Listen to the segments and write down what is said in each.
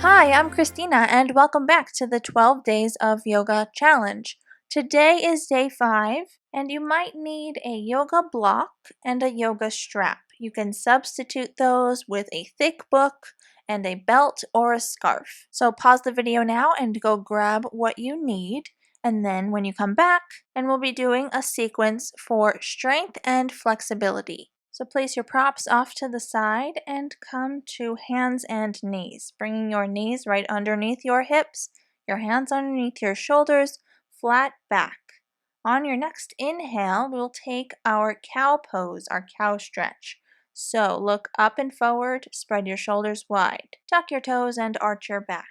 Hi, I'm Christina, and welcome back to the 12 Days of Yoga Challenge. Today is day 5, and you might need a yoga block and a yoga strap. You can substitute those with a thick book and a belt or a scarf. So pause the video now and go grab what you need, and then when you come back, and we'll be doing a sequence for strength and flexibility. So place your props off to the side and come to hands and knees, bringing your knees right underneath your hips, your hands underneath your shoulders, flat back. On your next inhale, we'll take our cow pose, our cow stretch. So look up and forward, spread your shoulders wide. Tuck your toes and arch your back.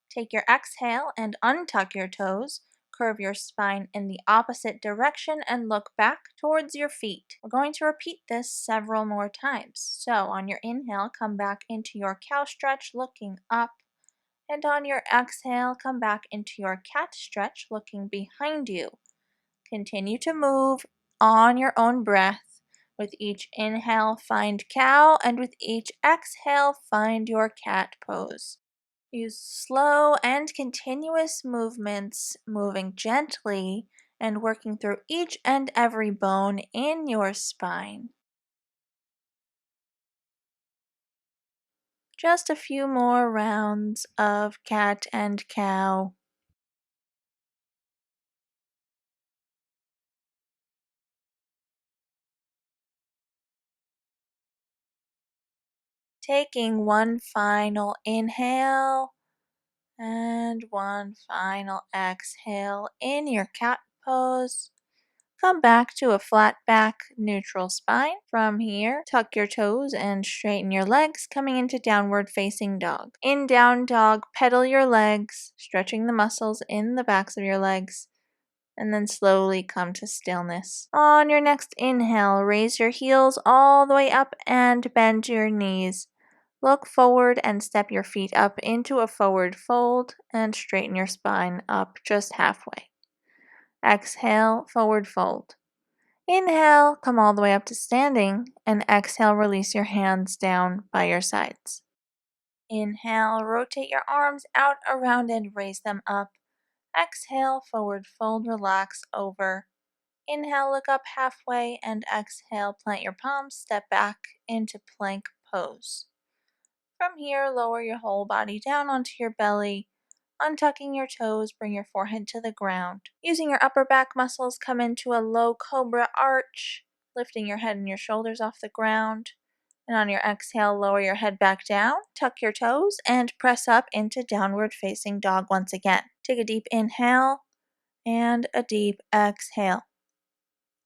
Take your exhale and untuck your toes. Curve your spine in the opposite direction and look back towards your feet. We're going to repeat this several more times. So on your inhale, come back into your cow stretch looking up. And on your exhale, come back into your cat stretch looking behind you. Continue to move on your own breath. With each inhale, find cow, and with each exhale, find your cat pose. Use slow and continuous movements, moving gently and working through each and every bone in your spine. Just a few more rounds of cat and cow. Taking one final inhale and one final exhale in your cat pose. Come back to a flat back, neutral spine. From here, tuck your toes and straighten your legs, coming into downward facing dog. In down dog, pedal your legs, stretching the muscles in the backs of your legs, and then slowly come to stillness. On your next inhale, raise your heels all the way up and bend your knees. Look forward and step your feet up into a forward fold and straighten your spine up just halfway. Exhale, forward fold. Inhale, come all the way up to standing, and exhale, release your hands down by your sides. Inhale, rotate your arms out, around, and raise them up. Exhale, forward fold, relax over. Inhale, look up halfway, and exhale, plant your palms, step back into plank pose. From here, lower your whole body down onto your belly. Untucking your toes, bring your forehead to the ground. Using your upper back muscles, come into a low cobra arch, lifting your head and your shoulders off the ground. And on your exhale, lower your head back down, tuck your toes, and press up into downward facing dog once again. Take a deep inhale and a deep exhale.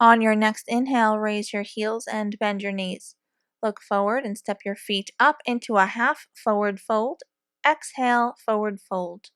On your next inhale, raise your heels and bend your knees. Look forward and step your feet up into a half forward fold. Exhale, forward fold.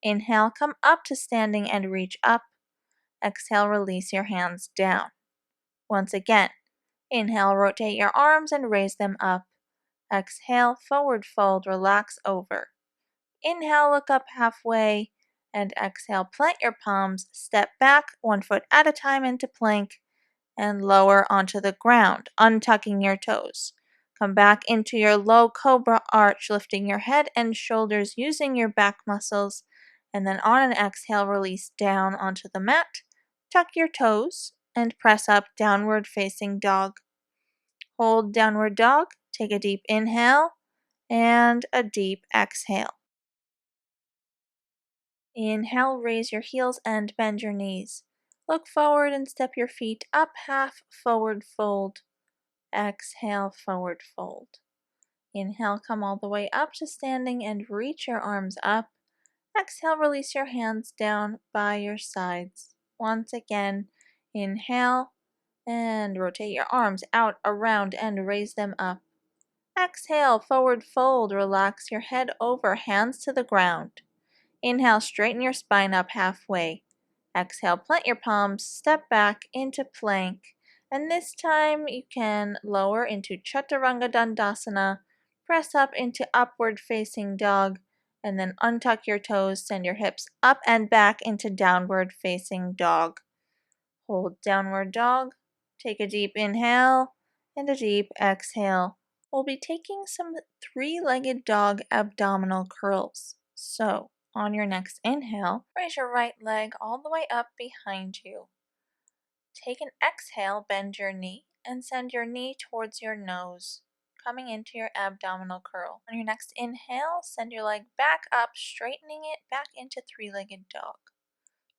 Inhale, come up to standing and reach up. Exhale, release your hands down. Once again, inhale, rotate your arms and raise them up. Exhale, forward fold, relax over. Inhale, look up halfway, and exhale, plant your palms, step back 1 foot at a time into plank, and lower onto the ground, untucking your toes. Come back into your low cobra arch, lifting your head and shoulders using your back muscles, and then on an exhale, release down onto the mat. Tuck your toes and press up, downward facing dog. Hold downward dog, take a deep inhale and a deep exhale. Inhale, raise your heels and bend your knees. Look forward and step your feet up, half forward fold. Exhale, forward fold. Inhale, come all the way up to standing and reach your arms up. Exhale, release your hands down by your sides. Once again, inhale and rotate your arms out, around, and raise them up. Exhale, forward fold, relax your head over, hands to the ground. Inhale, straighten your spine up halfway. Exhale, plant your palms, step back into plank. And this time you can lower into Chaturanga Dandasana, press up into upward facing dog, and then untuck your toes, send your hips up and back into downward facing dog. Hold downward dog, Take a deep inhale and a deep exhale. We'll be taking some three-legged dog abdominal curls. So, on your next inhale, raise your right leg all the way up behind you. Take an exhale, bend your knee, and send your knee towards your nose, coming into your abdominal curl. On your next inhale, send your leg back up, straightening it back into three-legged dog.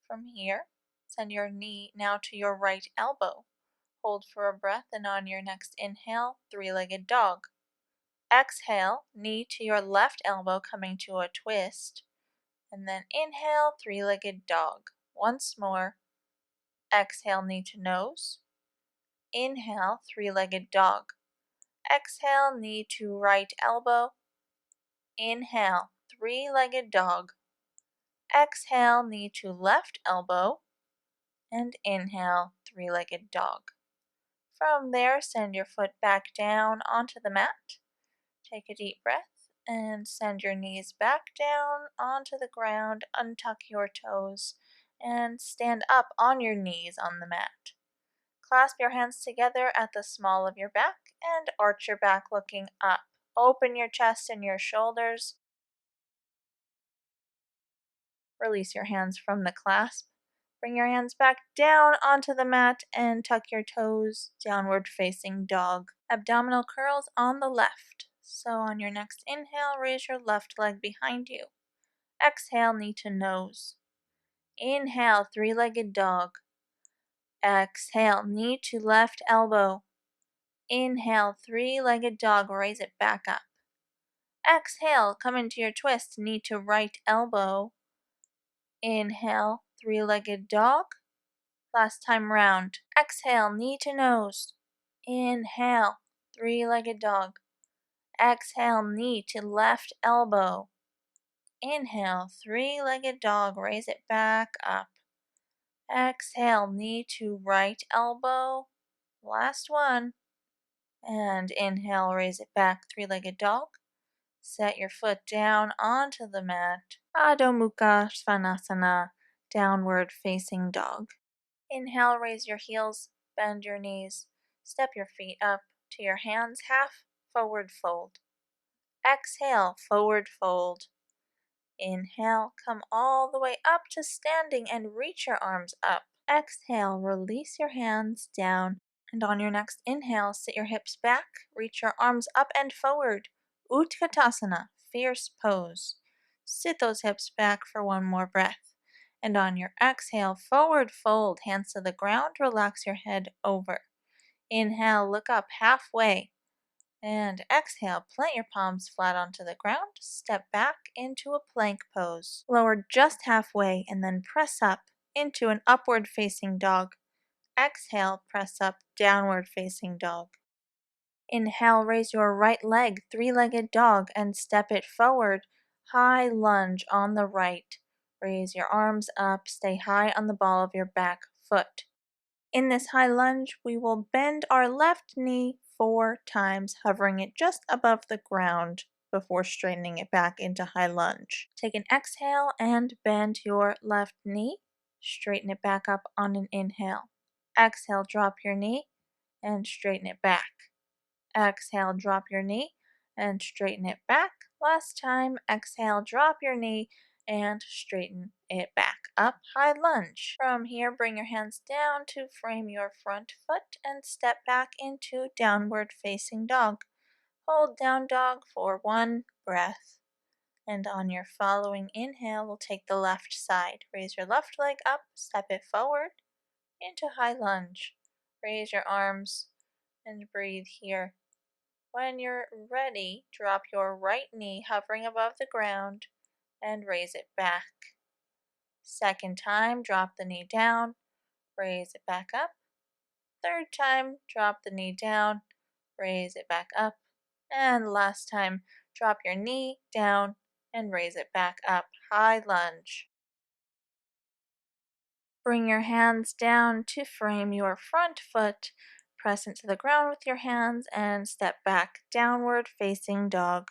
From here, send your knee now to your right elbow. Hold for a breath, and on your next inhale, three-legged dog. Exhale, knee to your left elbow coming to a twist, and then inhale, three-legged dog. Once more, exhale, knee to nose. Inhale, three-legged dog. Exhale, knee to right elbow. Inhale, three-legged dog. Exhale, knee to left elbow. And inhale, three-legged dog. From there, send your foot back down onto the mat. Take a deep breath and send your knees back down onto the ground. Untuck your toes and stand up on your knees on the mat. Clasp your hands together at the small of your back and arch your back looking up. Open your chest and your shoulders. Release your hands from the clasp. Bring your hands back down onto the mat and tuck your toes, downward facing dog. Abdominal curls on the left. So on your next inhale, raise your left leg behind you. Exhale, knee to nose. Inhale, three-legged dog. Exhale, knee to left elbow. Inhale, three-legged dog, raise it back up. Exhale, come into your twist, knee to right elbow. Inhale, three-legged dog. Last time round. Exhale, knee to nose. Inhale, three-legged dog. Exhale, knee to left elbow. Inhale, three-legged dog, raise it back up. Exhale, knee to right elbow. Last one. And inhale, raise it back, three-legged dog. Set your foot down onto the mat. Adho Mukha Svanasana, downward facing dog. Inhale, raise your heels, bend your knees. Step your feet up to your hands, half forward fold. Exhale, forward fold. Inhale, come all the way up to standing and reach your arms up. Exhale, release your hands down. And on your next inhale, sit your hips back, reach your arms up and forward. Utkatasana, fierce pose. Sit those hips back for one more breath. And on your exhale, forward fold, hands to the ground, relax your head over. Inhale, look up halfway. And exhale, plant your palms flat onto the ground, step back into a plank pose. Lower just halfway and then press up into an upward facing dog. Exhale, press up, downward facing dog. Inhale, raise your right leg, three-legged dog, and step it forward. High lunge on the right. Raise your arms up, stay high on the ball of your back foot. In this high lunge, we will bend our left knee 4 times, hovering it just above the ground before straightening it back into high lunge. Take an exhale and bend your left knee. Straighten it back up on an inhale. Exhale, drop your knee and straighten it back. Exhale, drop your knee and straighten it back. Last time, exhale, drop your knee and straighten it back up. High lunge. From here, bring your hands down to frame your front foot and step back into downward facing dog. Hold down dog for 1 breath. And on your following inhale, we'll take the left side. Raise your left leg up, step it forward into high lunge. Raise your arms and breathe here. When you're ready, drop your right knee hovering above the ground and raise it back. Second time, drop the knee down, raise it back up. Third time, drop the knee down, raise it back up. And last time, drop your knee down and raise it back up. High lunge. Bring your hands down to frame your front foot. Press into the ground with your hands and step back, downward facing dog.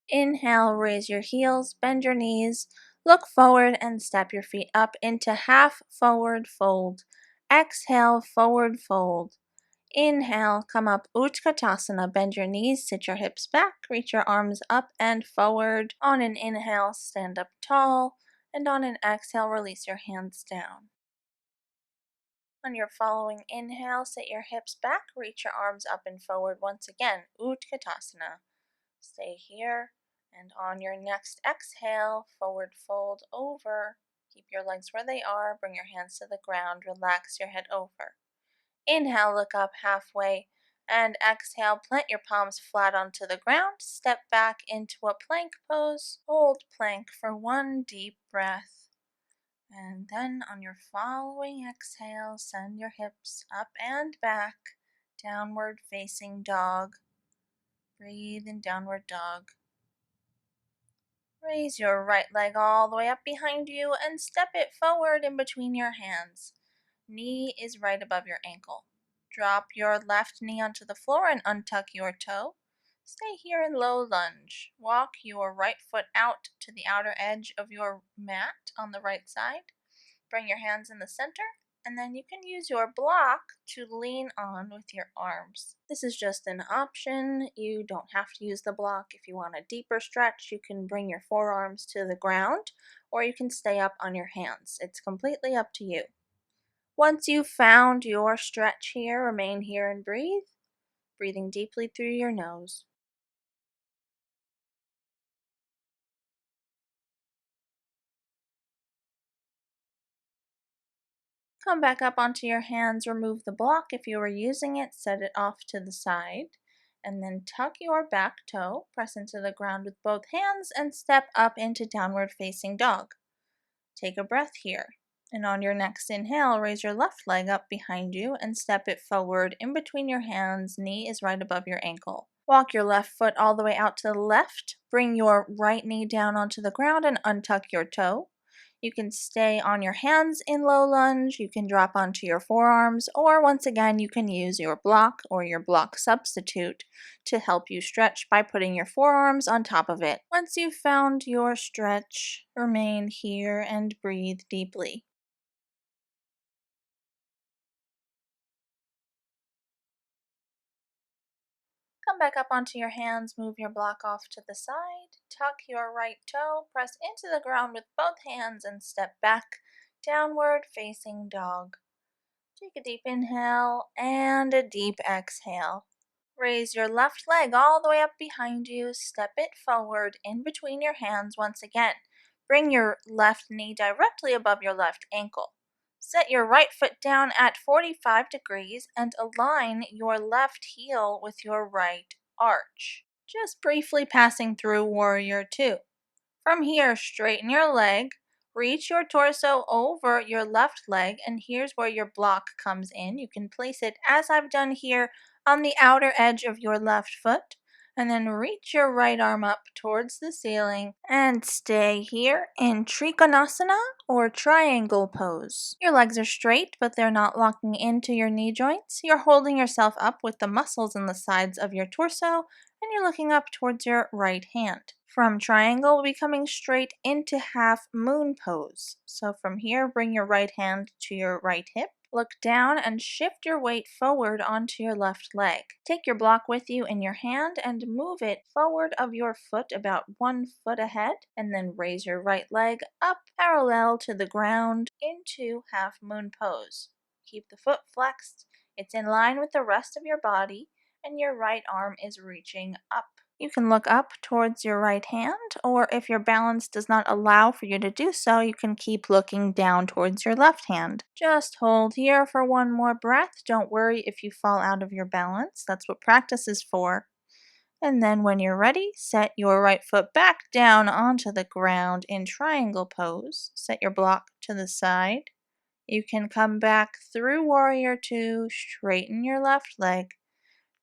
Inhale, raise your heels, bend your knees, look forward and step your feet up into half forward fold. exhale, forward fold. Inhale, come up Utkatasana, bend your knees, sit your hips back, reach your arms up and forward. On an inhale, stand up tall, and on an exhale, release your hands down. On your following inhale, sit your hips back, reach your arms up and forward once again, Utkatasana. Stay here, and on your next exhale, forward fold over. Keep your legs where they are, bring your hands to the ground, relax your head over. Inhale, look up halfway, and exhale, plant your palms flat onto the ground, step back into a plank pose, hold plank for one deep breath. And then on your following exhale, send your hips up and back, downward facing dog. Breathe in downward dog. Raise your right leg all the way up behind you and step it forward in between your hands. Knee is right above your ankle. Drop your left knee onto the floor and untuck your toe. Stay here in low lunge. Walk your right foot out to the outer edge of your mat on the right side. Bring your hands in the center, and then you can use your block to lean on with your arms. This is just an option. You don't have to use the block. If you want a deeper stretch, you can bring your forearms to the ground, or you can stay up on your hands. It's completely up to you. Once you've found your stretch here, remain here and breathe, breathing deeply through your nose. Come back up onto your hands, remove the block. If you were using it, set it off to the side. And then tuck your back toe, press into the ground with both hands, and step up into downward facing dog. Take a breath here. And on your next inhale, raise your left leg up behind you and step it forward in between your hands. Knee is right above your ankle. Walk your left foot all the way out to the left. Bring your right knee down onto the ground and untuck your toe. You can stay on your hands in low lunge, you can drop onto your forearms, or once again, you can use your block or your block substitute to help you stretch by putting your forearms on top of it. Once you've found your stretch, remain here and breathe deeply. Come back up onto your hands, move your block off to the side, tuck your right toe, press into the ground with both hands and step back, downward facing dog. Take a deep inhale and a deep exhale. Raise your left leg all the way up behind you, step it forward in between your hands once again. Bring your left knee directly above your left ankle. Set your right foot down at 45 degrees and align your left heel with your right arch. Just briefly passing through Warrior 2. From here, straighten your leg, reach your torso over your left leg, and here's where your block comes in. You can place it, as I've done here, on the outer edge of your left foot, and then reach your right arm up towards the ceiling and stay here in Trikonasana or triangle pose. Your legs are straight, but they're not locking into your knee joints. You're holding yourself up with the muscles in the sides of your torso, and you're looking up towards your right hand. From triangle, we'll be coming straight into half moon pose. So from here, bring your right hand to your right hip. Look down and shift your weight forward onto your left leg. Take your block with you in your hand and move it forward of your foot about 1 foot ahead, and then raise your right leg up parallel to the ground into half moon pose. Keep the foot flexed. It's in line with the rest of your body, and your right arm is reaching up. You can look up towards your right hand, or if your balance does not allow for you to do so, you can keep looking down towards your left hand. Just hold here for one more breath. Don't worry if you fall out of your balance. That's what practice is for. And then when you're ready, set your right foot back down onto the ground in triangle pose. Set your block to the side. You can come back through Warrior 2, straighten your left leg.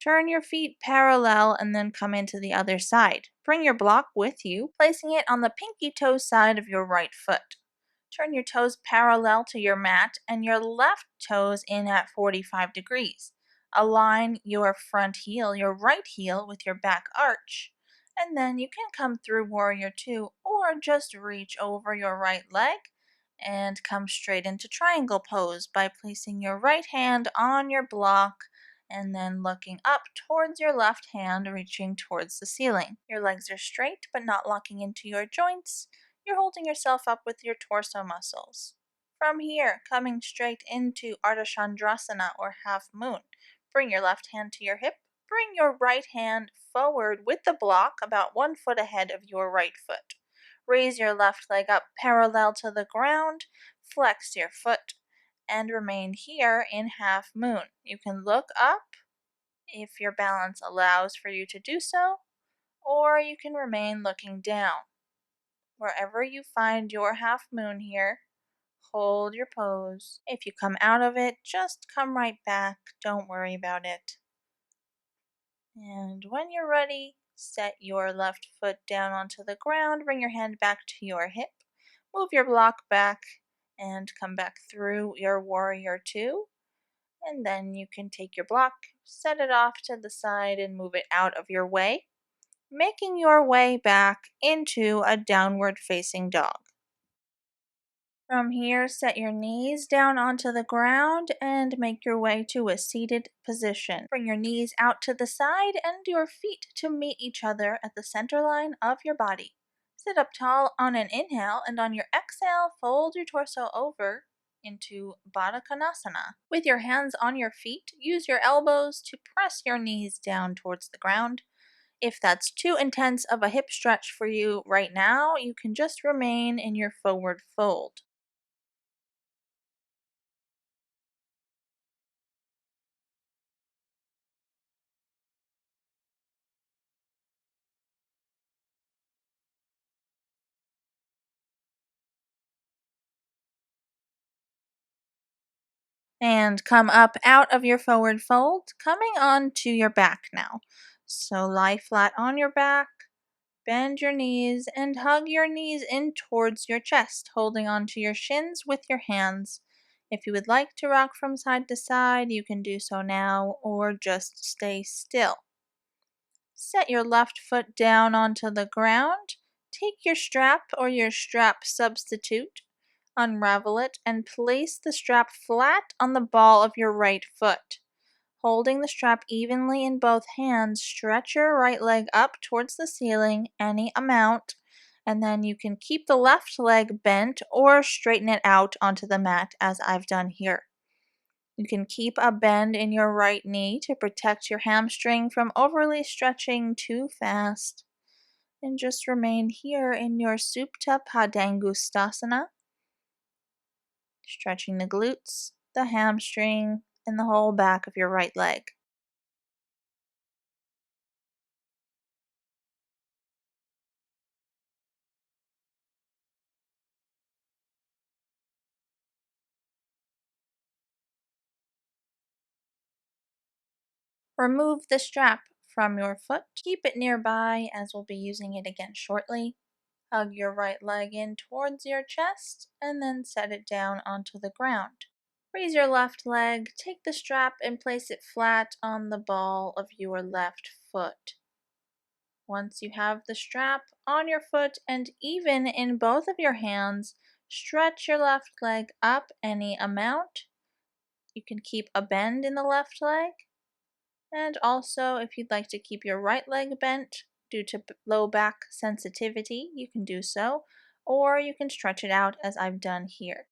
Turn your feet parallel and then come into the other side. Bring your block with you, placing it on the pinky toe side of your right foot. Turn your toes parallel to your mat and your left toes in at 45 degrees. Align your front heel, your right heel, with your back arch. And then you can come through Warrior 2 or just reach over your right leg And come straight into triangle pose by placing your right hand on your block and then looking up towards your left hand, reaching towards the ceiling. Your legs are straight but not locking into your joints. You're holding yourself up with your torso muscles. From here, coming straight into Ardha Chandrasana or half moon. Bring your left hand to your hip. Bring your right hand forward with the block about 1 foot ahead of your right foot. Raise your left leg up parallel to the ground, flex your foot, and remain here in half moon. You can look up if your balance allows for you to do so, or you can remain looking down. Wherever you find your half moon here, hold your pose. If you come out of it, just come right back. Don't worry about it. And when you're ready, set your left foot down onto the ground, bring your hand back to your hip, move your block back, and come back through your warrior two. And then you can take your block, set it off to the side, and move it out of your way, making your way back into a downward facing dog. From here, set your knees down onto the ground and make your way to a seated position. Bring your knees out to the side and your feet to meet each other at the center line of your body. Sit up tall on an inhale, and on your exhale, fold your torso over into Baddha Konasana. With your hands on your feet, use your elbows to press your knees down towards the ground. If that's too intense of a hip stretch for you right now, you can just remain in your forward fold. And come up out of your forward fold, coming onto your back now. So lie flat on your back, bend your knees, and hug your knees in towards your chest, holding onto your shins with your hands. If you would like to rock from side to side, you can do so now, or just stay still. Set your left foot down onto the ground. Take your strap or your strap substitute, unravel it, and place the strap flat on the ball of your right foot. Holding the strap evenly in both hands, stretch your right leg up towards the ceiling, any amount, and then you can keep the left leg bent or straighten it out onto the mat as I've done here. You can keep a bend in your right knee to protect your hamstring from overly stretching too fast. And just remain here in your Supta Padangusthasana, stretching the glutes, the hamstring, and the whole back of your right leg. Remove the strap from your foot. Keep it nearby as we'll be using it again shortly. Hug your right leg in towards your chest and then set it down onto the ground. Raise your left leg, take the strap and place it flat on the ball of your left foot. Once you have the strap on your foot and even in both of your hands, stretch your left leg up any amount. You can keep a bend in the left leg. And also, if you'd like to keep your right leg bent due to low back sensitivity, you can do so, or you can stretch it out as I've done here.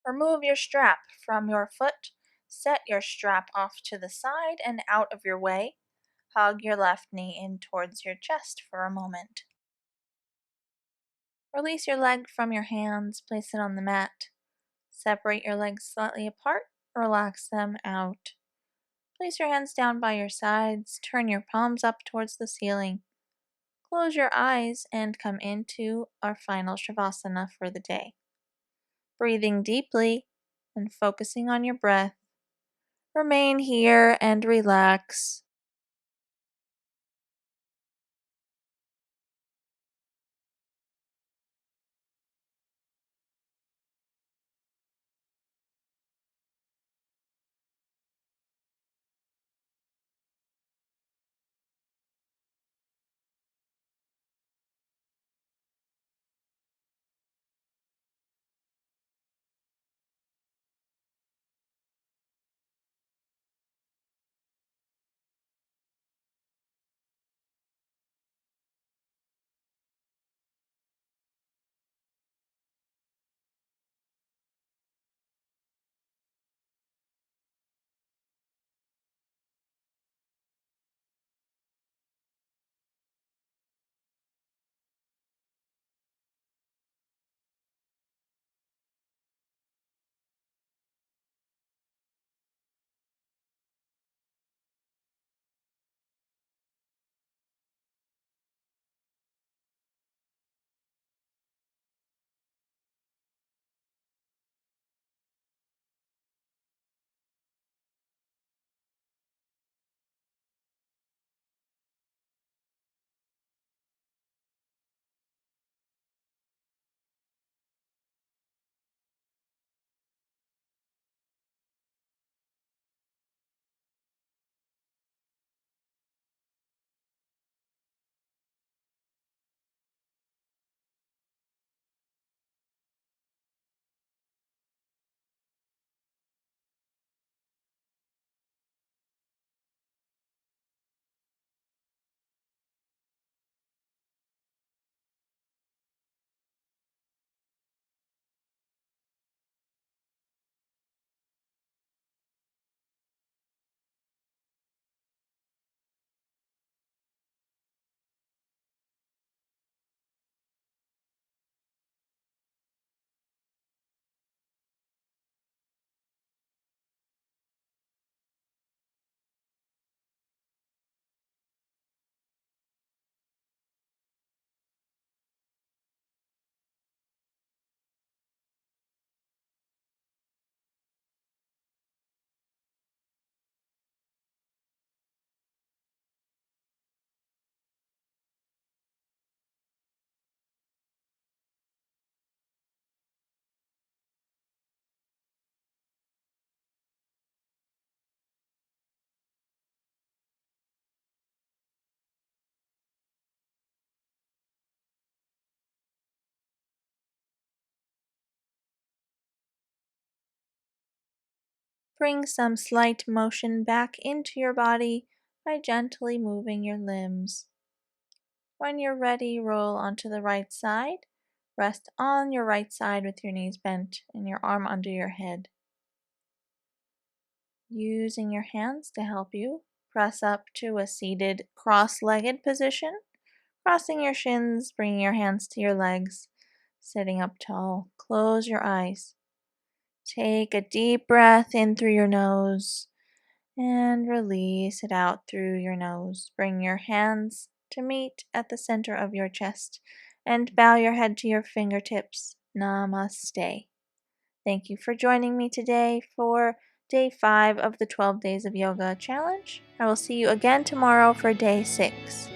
Remove your strap from your foot, set your strap off to the side and out of your way. Hug your left knee in towards your chest for a moment. Release your leg from your hands, place it on the mat. Separate your legs slightly apart, relax them out. Place your hands down by your sides, turn your palms up towards the ceiling. Close your eyes and come into our final Shavasana for the day. Breathing deeply and focusing on your breath. Remain here and relax. Bring some slight motion back into your body by gently moving your limbs. When you're ready, roll onto the right side. Rest on your right side with your knees bent and your arm under your head. Using your hands to help you, press up to a seated cross-legged position. Crossing your shins, bringing your hands to your legs, sitting up tall. Close your eyes. Take a deep breath in through your nose and release it out through your nose. Bring your hands to meet at the center of your chest and bow your head to your fingertips. Namaste. Thank you for joining me today for day 5 of the 12 Days of Yoga challenge. I will see you again tomorrow for day 6.